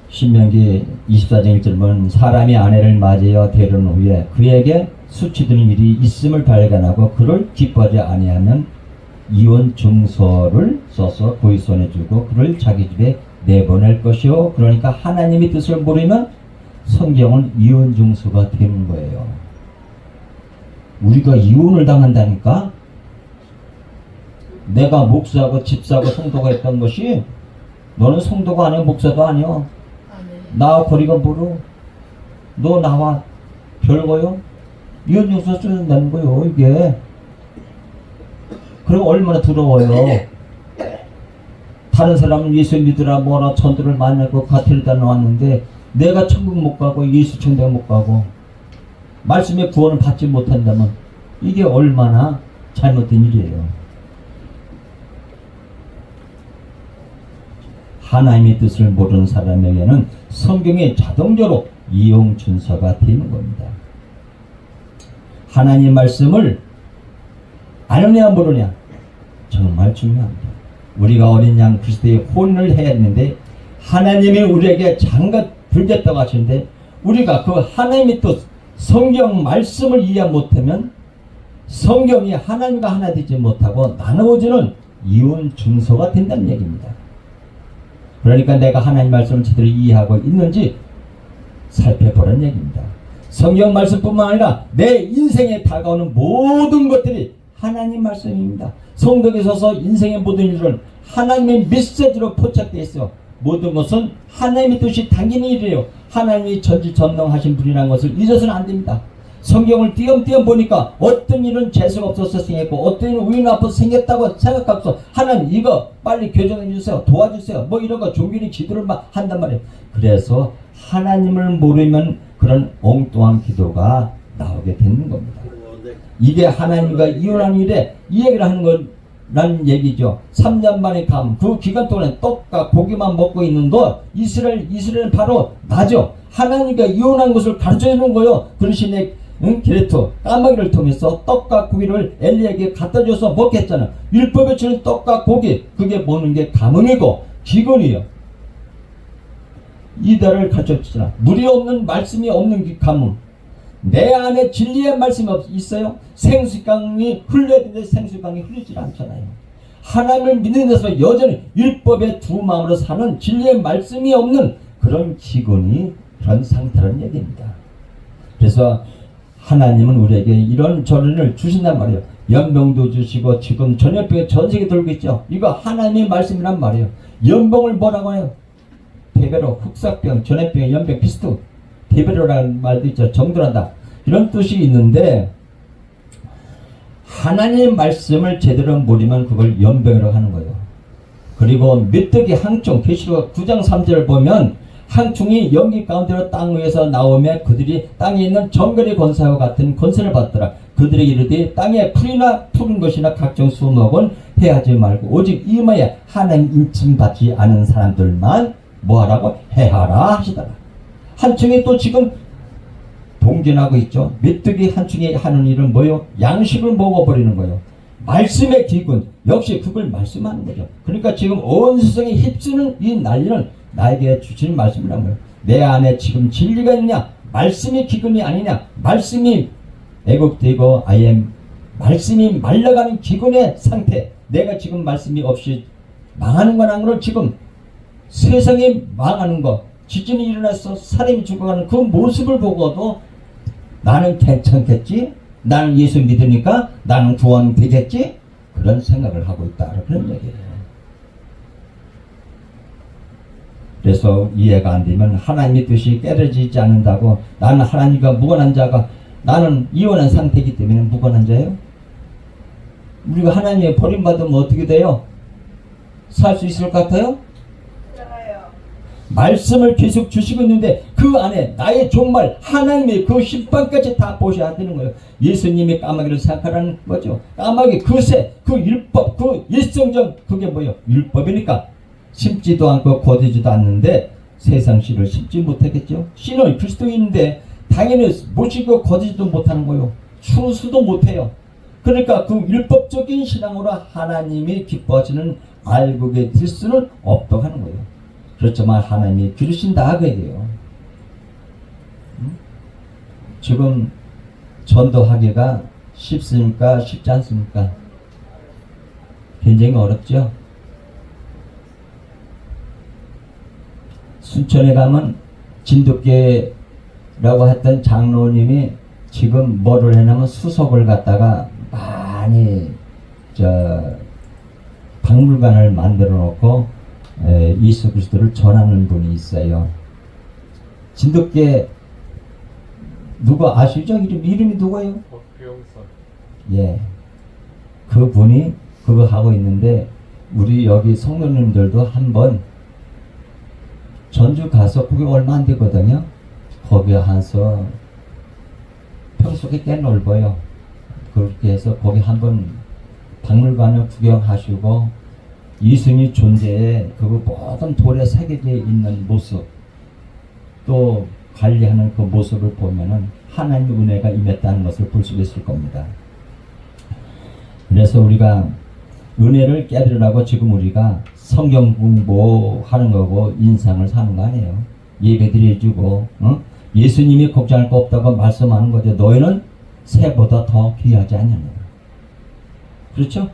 신명기 24장 1절 보면 사람이 아내를 맞이하여 데려온 후에 그에게 수치드는 일이 있음을 발견하고 그를 기뻐하지 아니하면 이혼 증서를 써서 그의 손에 주고 그를 자기 집에 내보낼 것이요. 그러니까 하나님의 뜻을 모르면 성경은 이혼 증서가 되는 거예요. 우리가 이혼을 당한다니까. 내가 목사하고 집사하고 성도가 했던 것이 너는 성도가 아니야 목사도 아니야. 나와 거리가 멀어. 너 나와 별거요? 이혼 증서 쓰는다는 거요 이게. 그럼 얼마나 두려워요. 다른 사람은 예수 믿으라 뭐라 전도를 만나고 가톨릭에 나왔는데 내가 천국 못 가고 예수 천국 못 가고 말씀의 구원을 받지 못한다면 이게 얼마나 잘못된 일이에요. 하나님의 뜻을 모르는 사람에게는 성경이 자동적으로 이용 준서가 되는 겁니다. 하나님 말씀을 아느냐 모르냐 정말 중요합니다. 우리가 어린 양 그리스도의 혼을 해야 했는데 하나님이 우리에게 장갑 들겠다고 하시는데 우리가 그 하나님의 뜻 성경 말씀을 이해 못하면 성경이 하나님과 하나 되지 못하고 나누어지는 이혼 증서가 된다는 얘기입니다. 그러니까 내가 하나님 말씀을 제대로 이해하고 있는지 살펴보라는 얘기입니다. 성경 말씀뿐만 아니라 내 인생에 다가오는 모든 것들이 하나님 말씀입니다. 성경에 있어서 인생의 모든 일은 하나님의 메시지로 포착되어 있어요. 모든 것은 하나님의 뜻이 당기는 일이에요. 하나님이 전지전능하신 분이라는 것을 잊어서는 안 됩니다. 성경을 띄엄띄엄 보니까 어떤 일은 재수가 없어서 생겼고 어떤 일은 우연 앞에서 생겼다고 생각하고서 하나님 이거 빨리 교정해 주세요, 도와주세요, 뭐 이런 거 종교리 기도를 막 한단 말이에요. 그래서 하나님을 모르면 그런 엉뚱한 기도가 나오게 되는 겁니다. 이게 하나님과 이혼하는 일에 이 얘기를 하는 거라는 얘기죠. 3년 만에 감, 그 기간 동안에 떡과 고기만 먹고 있는 거 이스라엘은 바로 나죠. 하나님과 이혼한 것을 가르쳐 주는 거예요. 그러시네. 게레토 까마귀를 통해서 떡과 고기를 엘리에게 갖다 줘서 먹게 했잖아. 율법에 주는 떡과 고기, 그게 먹는 게 가뭄이고 기근이요. 이달을 가르쳐 주잖아. 물이 없는 말씀이 없는 게 가뭄. 내 안에 진리의 말씀이 있어요. 생수강이 흘러야 되는데 생수강이 흘리질 않잖아요. 하나님을 믿는 데서 여전히 율법의 두 마음으로 사는 진리의 말씀이 없는 그런 기근이 그런 상태라는 얘기입니다. 그래서 하나님은 우리에게 이런 전언을 주신단 말이에요. 연병도 주시고 지금 전염병이 전 세계 돌고 있죠. 이거 하나님의 말씀이란 말이에요. 연병을 뭐라고 해요? 대배로, 흑사병, 전염병, 연병, 피스트, 대배로라는 말도 있죠. 정돌한다. 이런 뜻이 있는데 하나님의 말씀을 제대로 모르면 그걸 연병이라고 하는 거예요. 그리고 메뚜기 항충, 계시록 9장 3절을 보면 항충이 연기 가운데로 땅 위에서 나오며 그들이 땅에 있는 정글의 권세와 같은 권세를 받더라. 그들에게 이르되 땅에 풀이나 푸른 것이나 각종 수목은 해하지 말고 오직 이마에 하나님 인침받지 않은 사람들만 뭐하라고? 해하라 하시더라. 한층이 또 지금 동진하고 있죠. 메뚜기 한층이 하는 일은 뭐요? 양식을 먹어버리는 거예요. 말씀의 기근, 역시 그걸 말씀하는 거죠. 그러니까 지금 온 세상에 휩쓰는 이 난리는 나에게 주시는 말씀이란 거예요. 내 안에 지금 진리가 있느냐? 말씀이 기근이 아니냐? 말씀이 애국되고 아예 말씀이 말라가는 기근의 상태. 내가 지금 말씀이 없이 망하는 건 안 그럴 지금 세상이 망하는 것, 지진이 일어나서 사람이 죽어가는 그 모습을 보고도 나는 괜찮겠지? 나는 예수 믿으니까 나는 구원되겠지? 그런 생각을 하고 있다. 그런 얘기예요. 그래서 이해가 안 되면 하나님의 뜻이 깨달아지지 않는다고 나는 하나님과 무관한 자가 나는 이혼한 상태이기 때문에 무관한 자예요? 우리가 하나님의 버림받으면 어떻게 돼요? 살 수 있을 것 같아요? 말씀을 계속 주시고 있는데 그 안에 나의 종말 하나님의 그 심판까지 다 보셔야 되는 거예요. 예수님이 까마귀를 생각하라는 거죠. 까마귀 그새 그 율법 그 일성정 그게 뭐예요? 율법이니까 심지도 않고 거두지도 않는데 세상 씨를 심지 못하겠죠. 씨는 그리스도인인데 당연히 모시고 거두지도 못하는 거예요. 추수도 못해요. 그러니까 그 율법적인 신앙으로 하나님이 기뻐하시는 알곡에 들 수는 없다고 하는 거예요. 그렇지만 하나님이 기르신다 그 얘기예요. 지금 전도하기가 쉽습니까? 쉽지 않습니까? 굉장히 어렵죠. 순천에 가면 진돗개라고 했던 장로님이 지금 뭐를 해냐면 수석을 갖다가 많이 박물관을 만들어 놓고 예수 그리스도를 전하는 분이 있어요. 진돗개 누구 아시죠? 이름이 누구예요? 박병선. 예, 그 분이 그거 하고 있는데 우리 여기 성도님들도 한번 전주 가서 그게 얼마 안 되거든요. 거기 가서 평소에 꽤 넓어요. 그렇게 해서 거기 한번 박물관을 구경하시고 예수님의 존재에 그 모든 돌에 새겨져 있는 모습 또 관리하는 그 모습을 보면은 하나님의 은혜가 임했다는 것을 볼 수 있을 겁니다. 그래서 우리가 은혜를 깨달으라고 지금 우리가 성경 공부하는 거고 인상을 사는 거 아니에요. 예배 드려주고 예수님이 걱정할 거 없다고 말씀하는 거죠. 너희는 새보다 더 귀하지 않냐고. 그렇죠?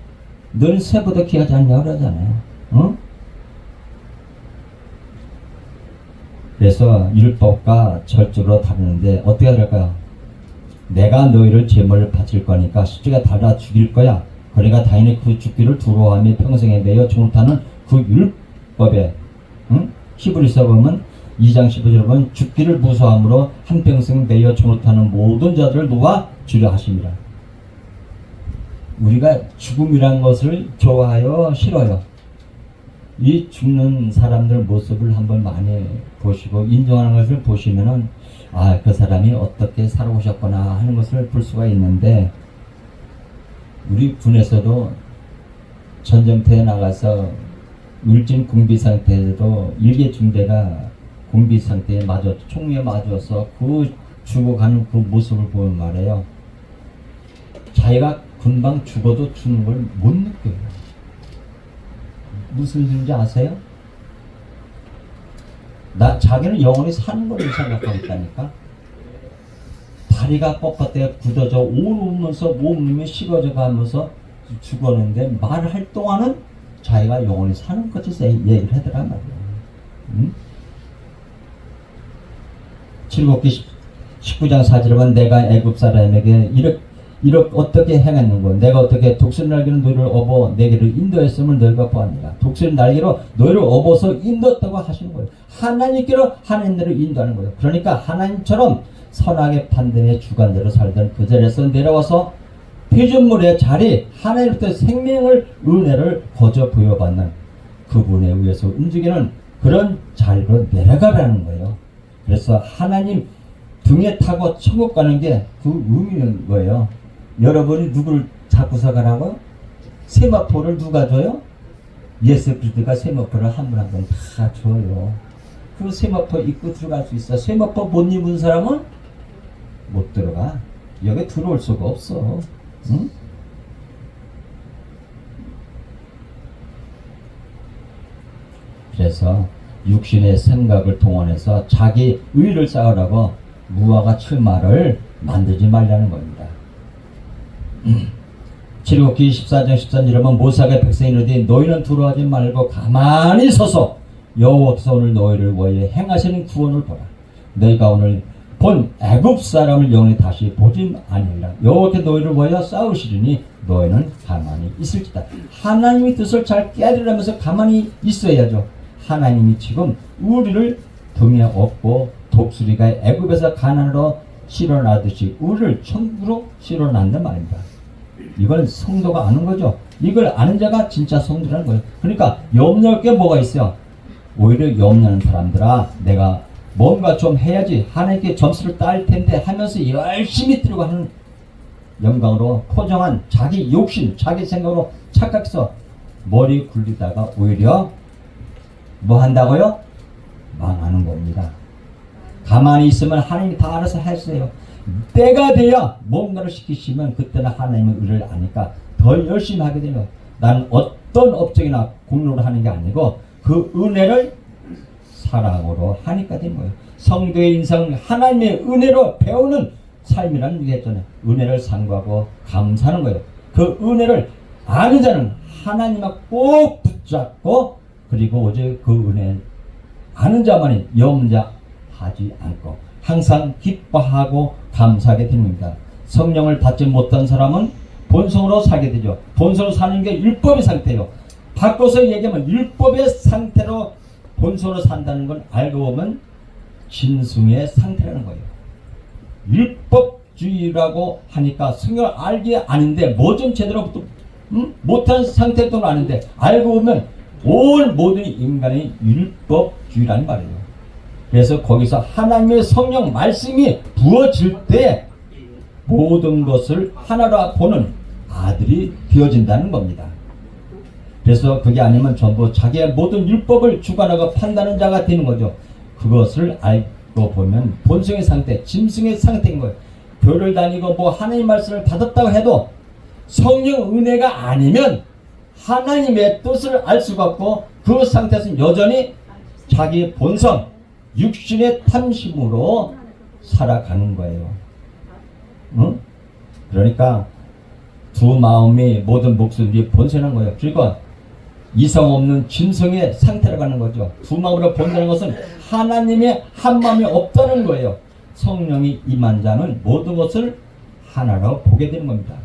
너는 새보다 귀하지 않냐고 그러잖아요. 그래서 율법과 절적으로 다루는데 어떻게 할까요? 내가 너희를 제물을 바칠 거니까 십자가 달아 죽일 거야. 그러니까 당연히 그 죽기를 두려워하며 평생에 매여 종타는 그 율법에 히브리서 보면 2장 15절에 보면 죽기를 무서함으로 한평생 매여 초롯하는 모든 자들을 놓아 주려 하십니다. 우리가 죽음이란 것을 좋아하여 싫어요. 이 죽는 사람들 모습을 한번 많이 보시고 인정하는 것을 보시면은 아, 그 사람이 어떻게 살아오셨구나 하는 것을 볼 수가 있는데, 우리 군에서도 전쟁터에 나가서 울진 공비 상태에도 일개 중대가 공비 상태에 총에 맞아서 그 죽어가는 그 모습을 보면 말이에요. 자기가 금방 죽어도 죽는 걸 못 느껴요. 무슨 소리인지 아세요? 자기는 영원히 사는 걸 생각하고 있다니까. 다리가 뻣뻣해 굳어져 오르면서 몸이 식어져 가면서 죽었는데 말을 할 동안은 자기가 영원히 사는 것 같이 얘기를 하더란 말이에요. 응? 출애굽기 19장 4절에 보면 내가 애굽 사람에게 이렇게 어떻게 행했는고 내가 어떻게 독수리 날개로 너희를 업어 내게로 인도했음을 너희가 보았느냐. 독수리 날개로 너희를 업어서 인도했다고 하시는 거예요. 하나님께로 하나님대로 인도하는 거예요. 그러니까 하나님처럼 선하게 판단의 주관대로 살던 그 자리에서 내려와서 피조물의 자리, 하나님부터 생명을 은혜를 거저 부여받는 그분에 의해서 움직이는 그런 자리로 내려가라는 거예요. 그래서 하나님 등에 타고 천국 가는 게 그 의미인 거예요. 여러분이 누구를 잡고서 가라고? 세마포를 누가 줘요? 예수 그리스도가 세마포를 한 분 한 분 다 줘요. 그 세마포 입고 들어갈 수 있어. 세마포 못 입은 사람은 못 들어가. 여기 들어올 수가 없어. 응? 그래서 육신의 생각을 동원해서 자기 의를 쌓으라고 무화과 출마를 만들지 말라는 겁니다. 출애굽기 14장 13절에 보면 모세가 백성이 이르되 너희는 두려워하지 말고 가만히 서서 여호와께서 오늘 너희를 위하여 행하시는 구원을 보라. 너희가 오늘 본 애굽 사람을 영원히 다시 보지 아니하리라. 여호와께 너희를 위하여 싸우시리니 너희는 가만히 있을지다. 하나님의 뜻을 잘 깨달으면서 가만히 있어야죠. 하나님이 지금 우리를 등에 업고 독수리가 애굽에서 가나안으로 실어나듯이 우리를 천국으로 실어난단 말입니다. 이걸 성도가 아는 거죠. 이걸 아는 자가 진짜 성도라는 거예요. 그러니까 염려할 게 뭐가 있어요? 오히려 염려하는 사람들아, 내가 뭔가 좀 해야지 하나님께 점수를 딸 텐데 하면서 열심히 들어가는 영광으로 포장한 자기 욕심, 자기 생각으로 착각해서 머리 굴리다가 오히려 뭐 한다고요? 망하는 겁니다. 가만히 있으면 하나님이 다 알아서 하세요. 때가 돼야 뭔가를 시키시면 그때는 하나님의 의를 아니까 더 열심히 하게 되요. 나는 어떤 업적이나 공로를 하는 게 아니고 그 은혜를 사랑으로 하니까 되는 거예요. 성도의 인생 하나님의 은혜로 배우는 삶이라는 얘기 했잖아요. 은혜를 상고하고 감사하는 거예요. 그 은혜를 아는 자는 하나님과 꼭 붙잡고 그리고 오직 그 은혜 아는 자만이 염려하지 않고 항상 기뻐하고 감사하게 됩니다. 성령을 받지 못한 사람은 본성으로 살게 되죠. 본성으로 사는 게 율법의 상태예요. 바꿔서 얘기하면 율법의 상태로 본성으로 산다는 건 알고 보면 진승의 상태라는 거예요. 율법주의라고 하니까 성경을 알게 아는데 뭐 좀 제대로 못한 상태도 아는데 알고 보면 온 모든 인간의 율법주의라는 말이에요. 그래서 거기서 하나님의 성령 말씀이 부어질 때 모든 것을 하나로 보는 아들이 되어진다는 겁니다. 그래서 그게 아니면 전부 자기의 모든 율법을 주관하고 판단하는 자가 되는 거죠. 그것을 알고 보면 본성의 상태, 짐승의 상태인 거예요. 교회를 다니고 뭐 하나님 말씀을 받았다고 해도 성령 은혜가 아니면 하나님의 뜻을 알 수가 없고 그 상태에서는 여전히 자기의 본성, 육신의 탐심으로 살아가는 거예요. 응? 그러니까 두 마음이 모든 목숨들이 번성한 거예요. 그러니까 이성 없는 짐승의 상태로 가는 거죠. 두 마음으로 본다는 것은 하나님의 한 마음이 없다는 거예요. 성령이 임한 자는 모든 것을 하나로 보게 되는 겁니다.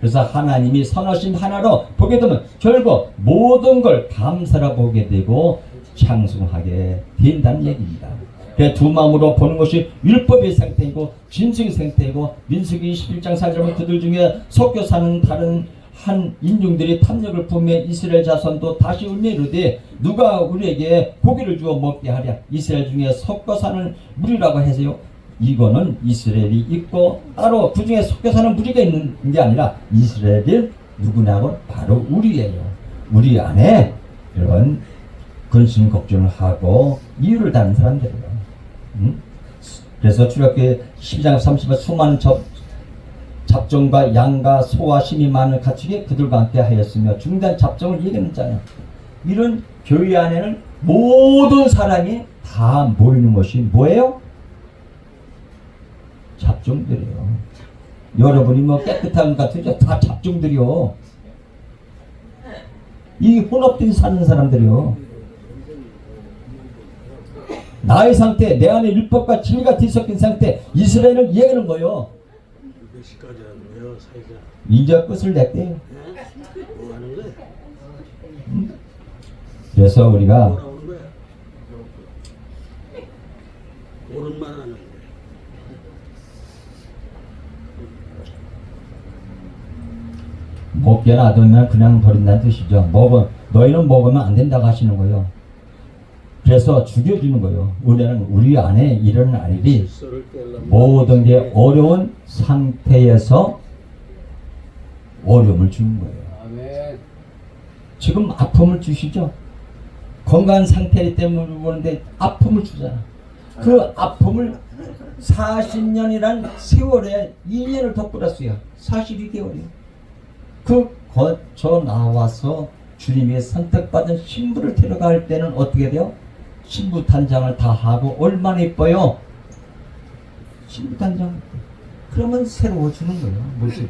그래서 하나님이 선하신 하나로 보게 되면 결국 모든 걸 감사로 보게 되고 장수하게 된다는 얘기입니다. 그 두 마음으로 보는 것이 율법의 상태이고 진승의 상태이고 민수기 21장 4절은 그들 중에 섞여 사는 다른 한 인종들이 탐욕을 품에 이스라엘 자손도 다시 울며 이르되 누가 우리에게 고기를 주어 먹게 하랴. 이스라엘 중에 섞여 사는 무리라고 하세요. 이거는 이스라엘이 있고 따로 그 중에 섞여 사는 무리가 있는 게 아니라 이스라엘이 누구냐고 바로 우리예요. 우리 안에 이런 근심 걱정을 하고 이유를 다는 사람들이에요. 그래서 출애굽기 12장 30절 수많은 잡종과 양과 소와 심이 많은 가축이 그들과 함께 하였으며 중대한 잡종을 얘기했잖아요. 이런 교회 안에는 모든 사람이 다 모이는 것이 뭐예요? 잡종들이에요. 여러분이 뭐 깨끗한 것 같으죠? 다 잡종들이요. 이 혼합된 사는 사람들이요. 나의 상태, 내 안에 율법과 진리가 뒤섞인 상태, 이스라엘을 얘기하는 거예요. 몇 시까지 하는 거예요, 사이가? 이제 끝을 냈대요. 뭐 하는 거야? 그래서 우리가 뭐라 오는 거야? 오른만 하는 거야. 먹게 놔두면 그냥 버린다는 뜻이죠. 너희는 먹으면 안 된다고 하시는 거예요. 그래서 죽여주는 거예요. 우리는 우리 안에 일어나는 일이 질서를 깨려면 모든 게 어려운 상태에서 어려움을 주는 거예요. 아멘. 지금 아픔을 주시죠. 건강한 상태 때문에 그러는데 아픔을 주잖아. 그 아픔을 40년이란 세월에 2년을 더 뿌렸어요. 42개월이요. 그 거쳐 나와서 주님의 선택받은 신부를 데려갈 때는 어떻게 돼요? 신부 단장을 다 하고 얼마나 예뻐요? 신부 단장. 그러면 새로워지는 거예요. 모습.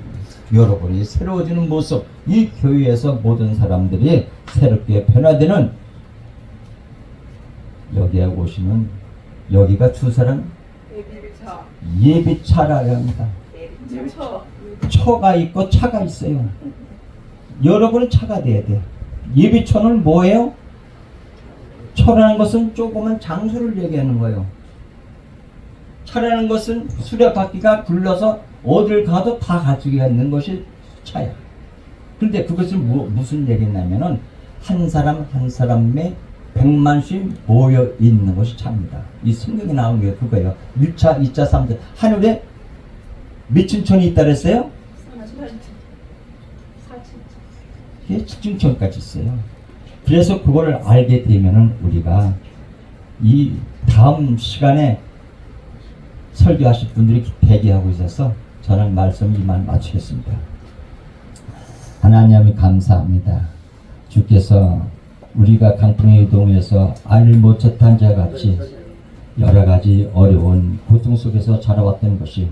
여러분이 새로워지는 모습. 이 교회에서 모든 사람들이 새롭게 변화되는 여기에 오시는 여기가 주사람 예비차라고 합니다. 처가 있고 차가 있어요. 여러분은 차가 돼야 돼. 예비처는 뭐예요? 처라는 것은 조그만 장소를 얘기하는 거예요. 차라는 것은 수레바퀴가 굴러서 어딜 가도 다 가지고 있는 것이 차야. 근데 그것은 무슨 얘기냐면은 한 사람 한 사람의 100만씩 모여 있는 것이 차입니다. 이 성경에 나온 게 그거예요. 1차, 2차, 3차. 하늘에 몇 층천이 있다 그랬어요? 7층천까지 있어요. 그래서 그거를 알게 되면은 우리가 이 다음 시간에 설교하실 분들이 대기하고 있어서 저는 말씀 이만 마치겠습니다. 하나님이 감사합니다. 주께서 우리가 강풍에 이동해서 알을 못 쳤던 자 같이 여러 가지 어려운 고통 속에서 자라왔던 것이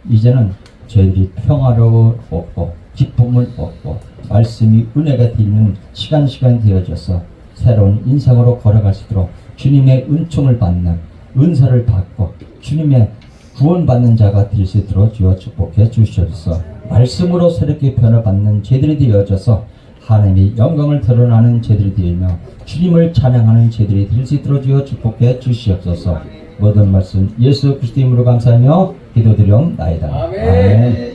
이제는 저희들이 평화로 얻고 기쁨을 얻고 말씀이 은혜가 되는 시간 되어져서 새로운 인생으로 걸어갈 수 있도록 주님의 은총을 받는 은사를 받고 주님의 구원받는 자가 될 수 있도록 주여 축복해 주시옵소서. 말씀으로 새롭게 변화받는 제들이 되어져서 하나님의 영광을 드러나는 제들이 되며 주님을 찬양하는 제들이 될 수 있도록 주여 축복해 주시옵소서. 모든 말씀 예수 그리스도 이름으로 감사하며 기도드리옵나이다. 아멘.